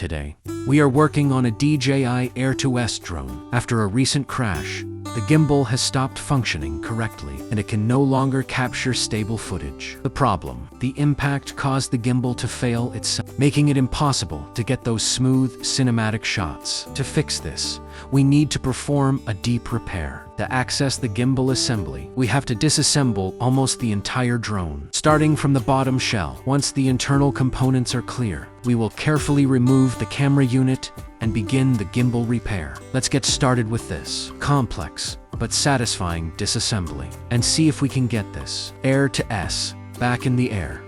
today. We are working on a DJI Air 2S drone. After a recent crash, the gimbal has stopped functioning correctly, and it can no longer capture stable footage. The problem: the impact caused the gimbal to fail itself, making it impossible to get those smooth, cinematic shots. To fix this, we need to perform a deep repair. To access the gimbal assembly, we have to disassemble almost the entire drone, starting from the bottom shell. Once the internal components are clear, we will carefully remove the camera unit and begin the gimbal repair. Let's get started with this complex but satisfying disassembly and see if we can get this Air 2S back in the air.